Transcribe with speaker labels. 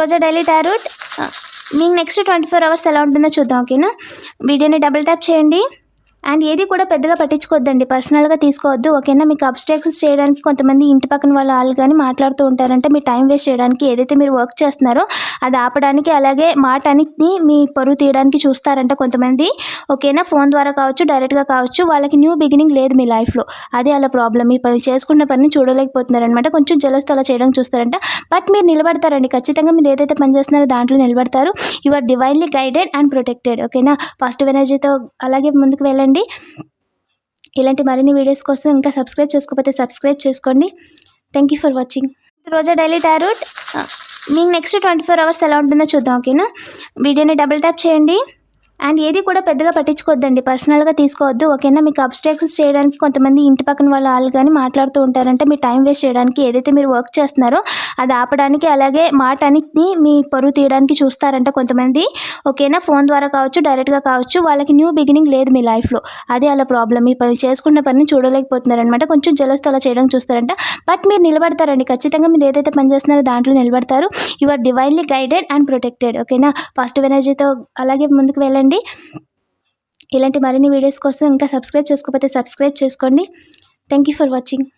Speaker 1: రోజా daily tarot మీకు next 24 hours ఎలా ఉంటుందో చూద్దాం. ఓకేనా, వీడియోని డబుల్ ట్యాప్ చేయండి. అండ్ ఏది కూడా పెద్దగా పట్టించుకోవద్దండి, పర్సనల్గా తీసుకోవద్దు. ఓకేనా, మీకు అబ్స్ట్రాక్షన్స్ చేయడానికి కొంతమంది ఇంటి పక్కన వాళ్ళు కానీ మాట్లాడుతూ ఉంటారంటే మీ టైం వేస్ట్ చేయడానికి, ఏదైతే మీరు వర్క్ చేస్తున్నారో అది ఆపడానికి, అలాగే మాట అన్నిటిని మీ పరువు తీయడానికి చూస్తారంట కొంతమంది. ఓకేనా, ఫోన్ ద్వారా కావచ్చు, డైరెక్ట్గా కావచ్చు. వాళ్ళకి న్యూ బిగినింగ్ లేదు మీ లైఫ్లో, అదే అలా ప్రాబ్లం. మీ పని చేసుకున్న పనిని చూడలేకపోతున్నారనమాట. కొంచెం జలస్తో అలా చేయడం చూస్తారంట. బట్ మీరు నిలబడతారండి, ఖచ్చితంగా మీరు ఏదైతే పని చేస్తున్నారో దాంట్లో నిలబడతారు. You are divinely guided and protected. ఓకేనా, పాజిటివ్ ఎనర్జీతో అలాగే ముందుకు వెళ్ళండి. ఇలాంటి మరిన్ని వీడియోస్ కోసం ఇంకా సబ్స్క్రైబ్ చేసుకోకపోతే సబ్స్క్రైబ్ చేసుకోండి. Thank you for watching Roja daily tarot. మీకు నెక్స్ట్ 24 అవర్స్ ఎలా ఉంటుందో చూద్దాం. ఓకేనా, వీడియోని డబుల్ ట్యాప్ చేయండి. అండ్ ఏది కూడా పెద్దగా పట్టించుకోవద్దండి, పర్సనల్గా తీసుకోవద్దు. ఓకేనా, మీకు అబ్స్ట్రాక్షన్స్ చేయడానికి కొంతమంది ఇంటి పక్కన వాళ్ళు కానీ మాట్లాడుతూ ఉంటారంటే మీ టైం వేస్ట్ చేయడానికి, ఏదైతే మీరు వర్క్ చేస్తున్నారో అది ఆపడానికి, అలాగే మాట అన్నిటిని మీ పరువు తీయడానికి చూస్తారంట కొంతమంది. ఓకేనా, ఫోన్ ద్వారా కావచ్చు, డైరెక్ట్గా కావచ్చు. వాళ్ళకి న్యూ బిగినింగ్ లేదు మీ లైఫ్లో, అదే అలా ప్రాబ్లం. మీ పని చేసుకున్న పనిని చూడలేకపోతున్నారనమాట. కొంచెం జలస్తో అలా చేయడం చూస్తారంట. బట్ మీరు నిలబడతారండి, ఖచ్చితంగా మీరు ఏదైతే పని చేస్తున్నారో దాంట్లో నిలబడతారు. You are divinely guided and protected. ఓకేనా, పాజిటివ్ ఎనర్జీతో అలాగే ముందుకు వెళ్ళండి. ఇలాంటి మరిన్ని వీడియోస్ కోసం ఇంకా సబ్స్క్రైబ్ చేసుకోకపోతే సబ్స్క్రైబ్ చేసుకోండి. Thank you for watching.